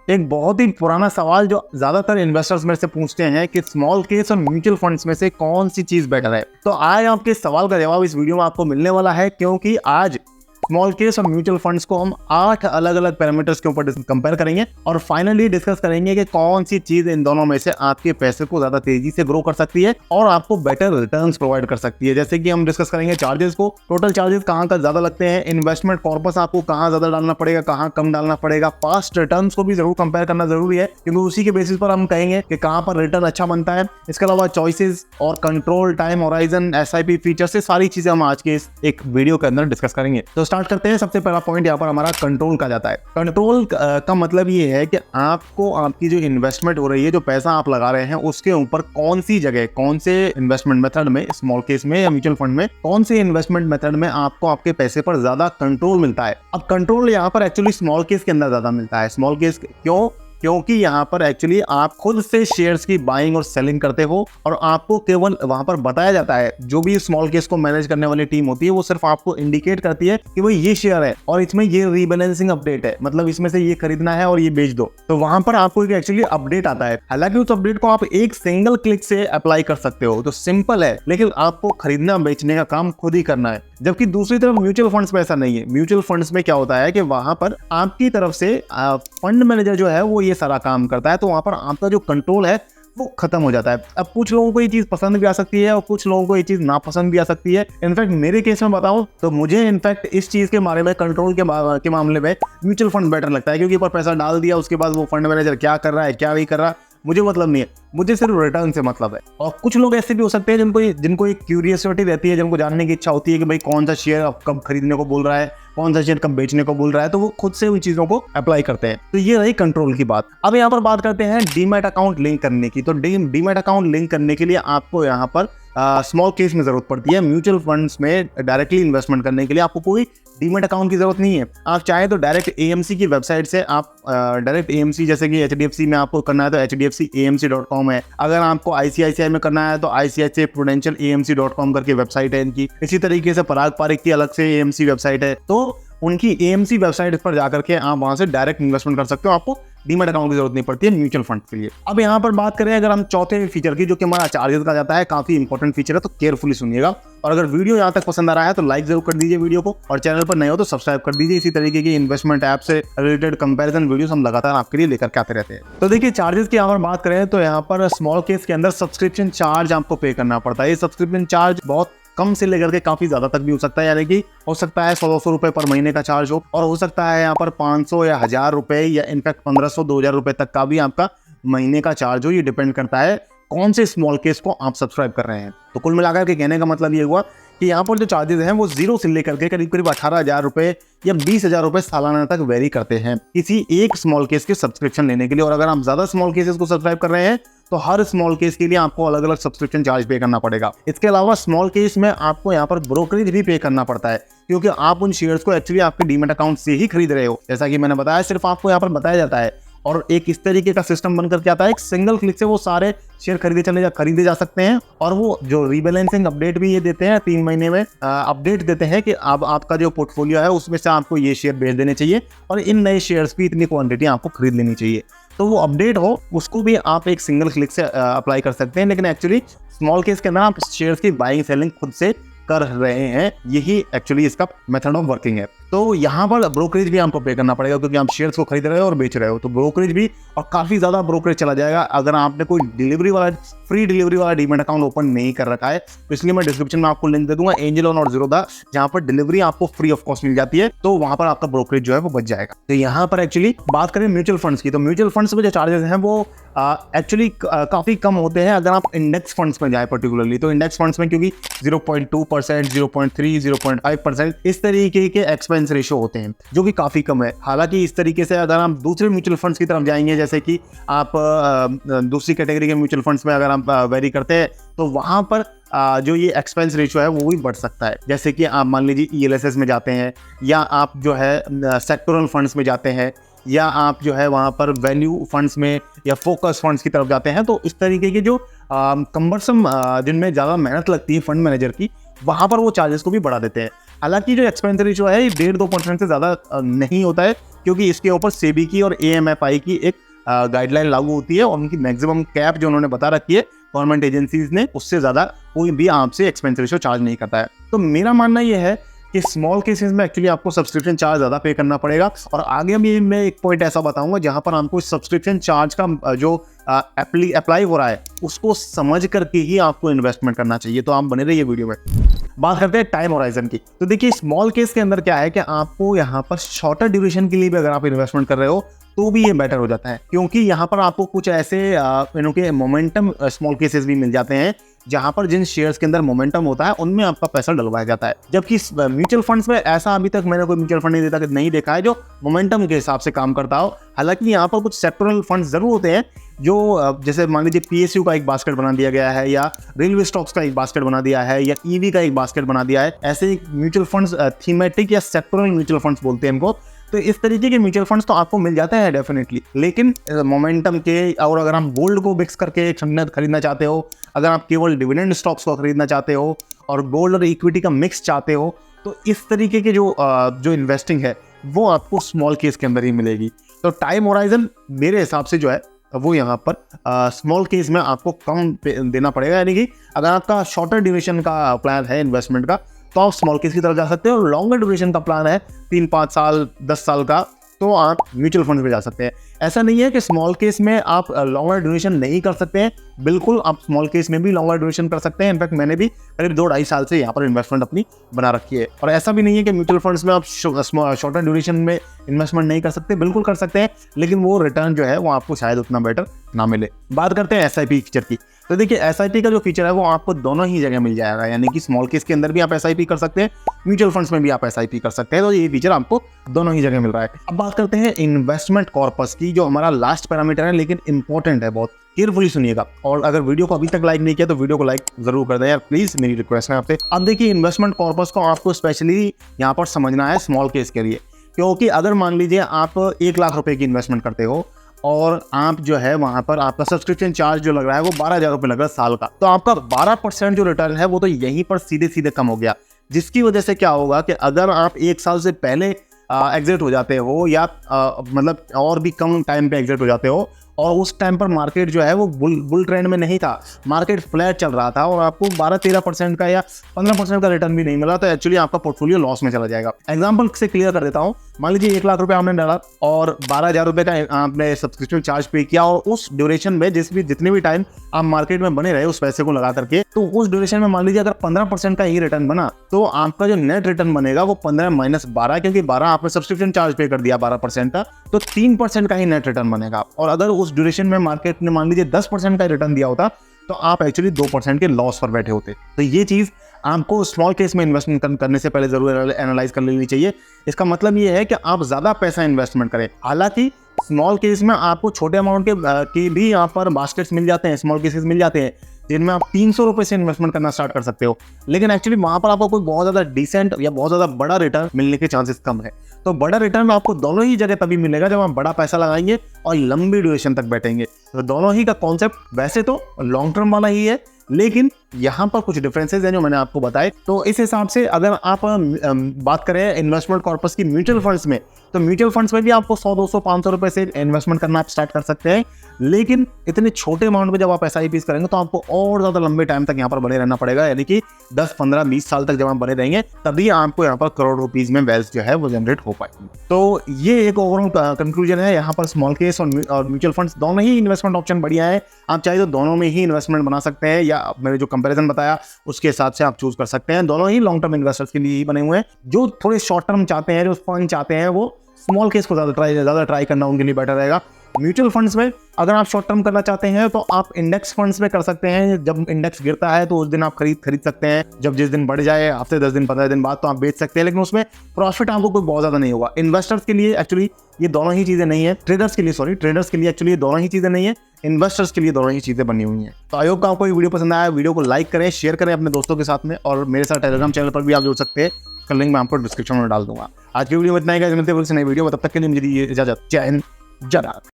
एक बहुत ही पुराना सवाल जो ज्यादातर इन्वेस्टर्स मेरे से पूछते हैं कि स्मॉल केस और म्यूचुअल फंड्स में से कौन सी चीज बेटर है। तो आज आपके सवाल का जवाब इस वीडियो में आपको मिलने वाला है, क्योंकि आज स्मॉल केस और म्यूचुअल फंड्स को हम 8 अलग अलग पैरामीटर्स के ऊपर कंपेयर करेंगे और फाइनली डिस्कस करेंगे कि कौन सी चीज इन दोनों में से आपके पैसे को ज्यादा तेजी से ग्रो कर सकती है और आपको बेटर रिटर्न्स प्रोवाइड कर सकती है। जैसे कि हम डिस्कस करेंगे चार्जेस को, टोटल चार्जेस कहाँ का ज्यादा लगते हैं, इन्वेस्टमेंट कॉर्पस आपको कहाँ ज्यादा डालना पड़ेगा, कहाँ कम डालना पड़ेगा, पास्ट रिटर्न्स को भी जरूर कंपेयर करना जरूरी है, क्योंकि उसी के बेसिस पर हम कहेंगे कि कहाँ पर रिटर्न अच्छा बनता है। इसके अलावा चॉइसेस और control, time horizon, SIP features, से सारी चीजें हम आज के इस एक वीडियो के अंदर डिस्कस करेंगे। तो स्टार्ट करते हैं। सबसे पहला पॉइंट यहाँ पर हमारा कंट्रोल का जाता है। कंट्रोल का मतलब ये है कि आपको आपकी जो इन्वेस्टमेंट हो रही है, जो पैसा आप लगा रहे हैं, उसके ऊपर कौन सी जगह, कौन से इन्वेस्टमेंट मेथड में, स्मॉल केस में या म्यूचुअल फंड में, कौन से इन्वेस्टमेंट मेथड में आपको आपके पैसे पर ज्यादा कंट्रोल मिलता है। अब कंट्रोल यहाँ पर एक्चुअली स्मॉल केस के अंदर ज्यादा मिलता है। स्मॉल केस क्यों? क्योंकि यहाँ पर एक्चुअली आप खुद से शेयर्स की बाइंग और सेलिंग करते हो और आपको केवल वहां पर बताया जाता है, जो भी स्मॉल केस को मैनेज करने वाली टीम होती है वो सिर्फ आपको इंडिकेट करती है कि भाई ये शेयर है और इसमें ये रीबैलेंसिंग अपडेट है, मतलब इसमें से ये खरीदना है और ये बेच दो। तो वहां पर आपको एक एक्चुअली अपडेट आता है। हालांकि उस अपडेट को आप एक सिंगल क्लिक से अप्लाई कर सकते हो, तो सिंपल है, लेकिन आपको खरीदना बेचने का काम खुद ही करना है। जबकि दूसरी तरफ म्यूचुअल फंड्स में ऐसा नहीं है। म्यूचुअल फंड्स में क्या होता है कि वहां पर आपकी तरफ से फंड मैनेजर जो है वो ये सारा काम करता है, तो वहां पर आपका जो कंट्रोल है वो खत्म हो जाता है। अब कुछ लोगों को ये चीज पसंद भी आ सकती है और कुछ लोगों को ये चीज नापसंद भी आ सकती है। इनफैक्ट मेरे केस में बताऊं तो मुझे इनफैक्ट इस चीज के बारे में, कंट्रोल के मामले में म्यूचुअल फंड बेटर लगता है, क्योंकि ऊपर पैसा डाल दिया, उसके बाद वो फंड मैनेजर क्या कर रहा है क्या नहीं कर रहा मुझे मतलब नहीं है, मुझे सिर्फ रिटर्न से मतलब है। और कुछ लोग ऐसे भी हो सकते हैं जिनको एक क्यूरियोसिटी रहती है, जिनको जानने की इच्छा होती है कि भाई कौन सा शेयर कब खरीदने को बोल रहा है, कौन सा शेयर कब बेचने को बोल रहा है, तो वो खुद से उन चीजों को अप्लाई करते हैं। तो ये रही कंट्रोल की बात। अब यहाँ पर बात करते हैं डीमैट अकाउंट लिंक करने की। तो डीमैट अकाउंट लिंक करने के लिए आपको यहाँ पर स्मॉल केस में जरूरत पड़ती है। म्यूचुअल फंड्स में डायरेक्टली इन्वेस्टमेंट करने के लिए आपको कोई डीमैट अकाउंट की जरूरत नहीं है। आप चाहे तो डायरेक्ट AMC की वेबसाइट से आप डायरेक्ट AMC, जैसे कि HDFC में आपको करना है तो hdfcamc.com है। अगर आपको ICICI में करना है तो ICICIprudentialamc.com करके वेबसाइट है इनकी। इसी तरीके से पराग पारिक की अलग से AMC वेबसाइट है, तो उनकी AMC वेबसाइट पर जाकर के आप वहां से डायरेक्ट इन्वेस्टमेंट कर सकते हो। आपको डीमैट अकाउंट की जरूरत नहीं पड़ती है म्यूचुअल फंड के लिए। अब यहाँ पर बात करें अगर हम चौथे फीचर की, जो कि हमारा चार्जेस का जाता है, काफी इंपॉर्टेंट फीचर है, तो केयरफुली सुनिएगा। और अगर वीडियो यहाँ तक पसंद आ रहा है तो लाइक जरूर कर दीजिए वीडियो को, और चैनल पर नए हो तो सब्सक्राइब कर दीजिए। इसी तरीके की इन्वेस्टमेंट ऐप से रिलेटेड कंपैरिजन वीडियोस हम लगातार आपके लिए लेकर के आते रहते हैं। तो देखिए चार्जेस की अगर बात करें तो यहाँ पर स्मॉल केस के अंदर सब्सक्रिप्शन चार्ज आपको पे करना पड़ता है। ये सब्सक्रिप्शन चार्ज बहुत कम से लेकर के काफी ज्यादा तक भी हो सकता है, यानी कि हो सकता है 100-200 रुपए पर महीने का चार्ज हो, और हो सकता है यहाँ पर 500 या 1000 रुपए या इनफैक्ट 1500-2000 रुपए तक का भी आपका महीने का चार्ज हो। ये डिपेंड करता है कौन से स्मॉल केस को आप सब्सक्राइब कर रहे हैं। तो कुल मिलाकर के कहने का मतलब ये हुआ कि यहाँ पर जो चार्जेस हैं वो 0 से लेकर के करीब 18,000 रुपए या 20,000 रुपए सालाना तक वेरी करते हैं किसी एक स्मॉल केस के सब्सक्रिप्शन लेने के लिए। और अगर आप ज्यादा स्मॉल केसेस को सब्सक्राइब कर रहे हैं तो हर स्मॉल केस के लिए आपको अलग अलग सब्सक्रिप्शन चार्ज पे करना पड़ेगा। इसके अलावा स्मॉल केस में आपको यहाँ पर ब्रोकरेज भी पे करना पड़ता है, क्योंकि आप उन शेयर्स को एक्चुअली आपके डीमैट अकाउंट से ही खरीद रहे हो। जैसा कि मैंने बताया, सिर्फ आपको यहाँ पर बताया जाता है और एक इस तरीके का सिस्टम बनकर के आता है, एक सिंगल क्लिक से वो सारे शेयर खरीदे जा सकते हैं। और वो जो रीबैलेंसिंग अपडेट भी ये देते हैं, 3 महीने में अपडेट देते हैं कि अब आपका जो पोर्टफोलियो है उसमें से आपको ये शेयर बेच देने चाहिए और इन नए शेयर्स की इतनी क्वांटिटी आपको खरीद लेनी चाहिए। तो वो अपडेट हो उसको भी आप एक सिंगल क्लिक से अप्लाई कर सकते हैं। लेकिन एक्चुअली स्मॉल केस के अंदर आप शेयर्स की बाइंग सेलिंग खुद से कर रहे हैं, यही एक्चुअली इसका मेथड ऑफ वर्किंग है। तो यहाँ पर ब्रोकरेज भी आपको पे करना पड़ेगा, क्योंकि आप शेयर्स को खरीद रहे हो और बेच रहे हो, तो ब्रोकरेज भी और काफी ज्यादा ब्रोकरेज चला जाएगा अगर आपने कोई फ्री डिलीवरी वाला डीमैट अकाउंट ओपन नहीं कर रखा है। तो इसलिए मैं डिस्क्रिप्शन में आपको लिंक दे दूंगा एंजल और Zerodha, जहाँ पर डिलीवरी आपको फ्री ऑफ कॉस्ट मिल जाती है, तो वहां पर आपका ब्रोकरेज जो है वो बच जाएगा। तो यहाँ पर एक्चुअली बात करें म्यूचुअल फंड्स की, तो म्यूचुअल फंड्स में जो चार्जेस हैं वो एक्चुअली काफी कम होते हैं अगर आप इंडेक्स फंड्स में जाए पर्टिकुलरली। तो इंडेक्स फंड्स में क्योंकि 0.2%, 0.3%, 0.5% इस तरीके के एक्सपेंस रेशियो होते हैं, जो कि काफी कम है। हालांकि इस तरीके से अगर आप दूसरे म्यूचुअल फंड्स की तरफ जाएंगे, जैसे कि आप दूसरी कैटेगरी के म्यूचुअल फंड्स में अगर आप वेरी करते हैं, तो वहां पर जो ये एक्सपेंस रेशियो है वो भी बढ़ सकता है। जैसे कि आप मान लीजिए ELSS में जाते हैं, या आप जो है सेक्टोरल फंड्स में जाते हैं, या आप जो है वहाँ पर वैल्यू फंड्स में या फोकस फंड्स की तरफ जाते हैं। तो इस तरीके के जो कम्बरसम जिनमें ज़्यादा मेहनत लगती है फंड मैनेजर की, वहाँ पर वो चार्जेस को भी बढ़ा देते हैं। हालांकि जो एक्सपेंस रेशियो है ये 1.5-2% से ज़्यादा नहीं होता है, क्योंकि इसके ऊपर सेबी की और AMFI की एक गाइडलाइन लागू होती है और उनकी मैक्सिमम कैप जो उन्होंने बता रखी है गवर्नमेंट एजेंसीज ने, उससे ज़्यादा कोई भी आपसे एक्सपेंस रेशियो चार्ज नहीं करता है। तो मेरा मानना ये है कि स्मॉल केसेस में एक्चुअली आपको सब्सक्रिप्शन चार्ज ज़्यादा पे करना पड़ेगा। और आगे भी मैं एक पॉइंट ऐसा बताऊंगा जहां पर आपको सब्सक्रिप्शन चार्ज का जो अप्लाई हो रहा है उसको समझ करके ही आपको इन्वेस्टमेंट करना चाहिए। तो आप बने रहिए वीडियो में। बात करते हैं टाइम होराइजन की। तो देखिए स्मॉल केस के अंदर क्या है कि आपको यहाँ पर शॉर्टर ड्यूरेशन के लिए भी अगर आप इन्वेस्टमेंट कर रहे हो तो भी ये बेटर हो जाता है, क्योंकि यहाँ पर आपको कुछ ऐसे के मोमेंटम स्मॉल केसेस भी मिल जाते हैं जहां पर जिन शेयर्स के अंदर मोमेंटम होता है उनमें आपका पैसा डलवाया जाता है। जबकि म्यूचुअल फंड्स में ऐसा अभी तक मैंने कोई म्यूचुअल फंड नहीं देखा है जो मोमेंटम के हिसाब से काम करता हो। हालांकि यहाँ पर कुछ सेक्टरल फंड्स जरूर होते हैं जो जैसे मान लीजिए PSU का एक बास्केट बना दिया गया है, या रेलवे स्टॉक्स का एक बास्केट बना दिया है, या EV का एक बास्केट बना दिया है। ऐसे म्यूचुअल फंड्स थीमेटिक या सेक्टरल म्यूचुअल फंड्स बोलते हैं इनको। तो इस तरीके के म्यूचुअल फंड्स तो आपको मिल जाते हैं डेफिनेटली, लेकिन मोमेंटम के, और अगर आप गोल्ड को मिक्स करके खरीदना चाहते हो, अगर आप केवल डिविडेंड स्टॉक्स को खरीदना चाहते हो और गोल्ड और इक्विटी का मिक्स चाहते हो, तो इस तरीके के जो इन्वेस्टिंग है वो आपको स्मॉल केस के अंदर ही मिलेगी। तो टाइम होराइजन मेरे हिसाब से जो है वो यहाँ पर स्मॉल केस में आपको कम देना पड़ेगा। यानी कि अगर आपका शॉर्टर ड्यूरेशन का प्लान है इन्वेस्टमेंट का तो आप स्मॉल केस की तरफ जा सकते हो, और लॉन्गर ड्यूरेशन का प्लान है 3-5 साल 10 साल का, तो आप म्यूचुअल फंड में जा सकते हैं। ऐसा नहीं है कि स्मॉल केस में आप लॉन्गर ड्यूरेशन नहीं कर सकते हैं, बिल्कुल आप स्मॉल केस में भी लॉन्गर ड्यूरेशन कर सकते हैं। इनफैक्ट मैंने भी करीब 2-2.5 साल से यहाँ पर इन्वेस्टमेंट अपनी बना रखी है। और ऐसा भी नहीं है कि म्यूचुअल फंड्स में आप शॉर्टर ड्यूरेशन में इन्वेस्टमेंट नहीं कर सकते, बिल्कुल कर सकते हैं, लेकिन वो रिटर्न जो है वो आपको शायद उतना बेटर ना मिले। बात करते हैं SIP फीचर की। तो देखिए SIP का जो फीचर है वो आपको दोनों ही जगह मिल जाएगा, यानी कि स्मॉल केस के अंदर भी आप SIP कर सकते हैं, म्यूचुअल फंड्स में भी आप SIP कर सकते हैं। तो ये फीचर आपको दोनों ही जगह मिल रहा है। अब बात करते हैं इन्वेस्टमेंट कॉर्पस की, जो हमारा लास्ट पैरामीटर है लेकिन इंपॉर्टेंट है बहुत। केयरफुली सुनिएगा, और अगर वीडियो को अभी तक लाइक नहीं किया तो वीडियो को लाइक जरूर कर दें यार, प्लीज मेरी रिक्वेस्ट है आपसे। अब देखिए इन्वेस्टमेंट कॉर्पस को आपको स्पेशली यहाँ पर समझना है स्मॉल केस के लिए, क्योंकि अगर मान लीजिए आप 1 लाख रुपए की इन्वेस्टमेंट करते हो और आप जो है वहां पर आपका सब्सक्रिप्शन चार्ज जो लग रहा है वो 12,000 रुपये लग रहा है साल का, तो आपका 12% जो रिटर्न है वो तो यहीं पर सीधे सीधे कम हो गया। जिसकी वजह से क्या होगा कि अगर आप 1 साल से पहले एग्जिट हो जाते हो, या मतलब और भी कम टाइम पे एग्जिट हो जाते हो, और उस टाइम पर मार्केट जो है वो बुल ट्रेंड में नहीं था, मार्केट फ्लैट चल रहा था, और आपको 12-13% का या 15% का रिटर्न भी नहीं मिला, तो एक्चुअली आपका पोर्टफोलियो लॉस में चला जाएगा। एग्जांपल से क्लियर कर देता हूं, मान लीजिए 1 लाख रुपए आपने डाला और 12,000 रुपये का आपने सब्सक्रिप्शन चार्ज पे किया, और उस ड्यूरेशन में जितने भी टाइम आप मार्केट में बने रहे उस पैसे को लगा करके, तो उस ड्यूरेशन में मान लीजिए अगर 15% का ही रिटर्न बना, तो आपका जो नेट रिटर्न बनेगा वो 15 - 12, क्योंकि 12 आपने सब्सक्रिप्शन चार्ज पे कर दिया 12% का, तो 3% का ही नेट रिटर्न बनेगा। और अगर उस ड्यूरेशन में मार्केट ने मान लीजिए 10% का रिटर्न दिया होता तो आप एक्चुअली 2% के लॉस पर बैठे होते। तो ये चीज आपको स्मॉल केस में इन्वेस्टमेंट करने से पहले जरूर एनालाइज कर लेनी चाहिए। इसका मतलब ये है कि आप ज्यादा पैसा इन्वेस्टमेंट करें। हालांकि स्मॉल केस में आपको छोटे अमाउंट के भी यहाँ पर बास्केट्स मिल जाते हैं, स्मॉल केसेस मिल जाते हैं जिनमें आप 300 रुपये से इन्वेस्टमेंट करना स्टार्ट कर सकते हो, लेकिन एक्चुअली वहां पर आपको कोई बहुत ज्यादा डिसेंट या बहुत ज्यादा बड़ा रिटर्न मिलने के चांसेस कम है। तो बड़ा रिटर्न आपको दोनों ही जगह तभी मिलेगा जब आप बड़ा पैसा लगाएंगे और लंबी ड्यूरेशन तक बैठेंगे। तो दोनों ही का कॉन्सेप्ट वैसे तो लॉन्ग टर्म वाला ही है, लेकिन यहाँ पर कुछ डिफरेंसेस हैं जो मैंने आपको बताए। तो इस हिसाब से अगर आप बात करें इन्वेस्टमेंट कॉर्पस की म्यूचुअल फंड्स में, तो म्यूचुअल फंड्स में भी आपको 100, 200, 500 रुपए से इन्वेस्टमेंट करना आप स्टार्ट कर सकते हैं, लेकिन इतने छोटे अमाउंट में जब आप SIPs करेंगे तो आपको और ज्यादा लंबे टाइम तक यहाँ पर बने रहना पड़ेगा, यानी कि 10, 15, 20 साल तक जब आप बने रहेंगे तभी आपको यहाँ पर करोड़ रुपीज में वेल्थ जो है वो जनरेट हो पाएगी। तो ये एक ओवरऑल कंक्लूजन है। यहाँ पर स्मॉल केस और म्यूचुअल फंड्स दोनों ही इन्वेस्टमेंट ऑप्शन बढ़िया है। आप चाहे तो दोनों में ही इन्वेस्टमेंट बना सकते हैं, या मैंने जो कंपैरिजन बताया उसके हिसाब से आप चूज कर सकते हैं। दोनों ही लॉन्ग टर्म इन्वेस्टर्स के लिए ही बने हुए हैं। जो थोड़े शॉर्ट टर्म चाहते हैं, जो फंड चाहते हैं, वो स्मॉल केस को ज्यादा ट्राई करना उनके लिए बेटर रहेगा। म्यूचुअल फंड्स में अगर आप शॉर्ट टर्म करना चाहते हैं तो आप इंडेक्स फंड्स में कर सकते हैं। जब इंडेक्स गिरता है तो उस दिन आप खरीद सकते हैं, जब जिस दिन बढ़ जाए हफ्ते 10 दिन 15 दिन बाद तो आप बेच सकते हैं, लेकिन उसमें प्रॉफिट आपको कोई बहुत ज्यादा नहीं होगा। इन्वेस्टर्स के लिए एक्चुअली ये दोनों ही चीजें नहीं है, ट्रेडर्स के लिए एक्चुअली ये दोनों ही चीजें नहीं है, इन्वेस्टर्स के लिए दोनों ही चीजें बनी हुई हैं। तो आई होप आपको ये वीडियो पसंद आया। वीडियो को लाइक करें, शेयर करें अपने दोस्तों के साथ में, और मेरे साथ टेलीग्राम चैनल पर भी आप जुड़ सकते हैं, उसका लिंक मैं आपको डिस्क्रिप्शन में डाल दूंगा। आज की वीडियो में इतना ही, मिलते हैं नई वीडियो में, तब तक के लिए मुझे इजाजत। जय हिंद, जय भारत।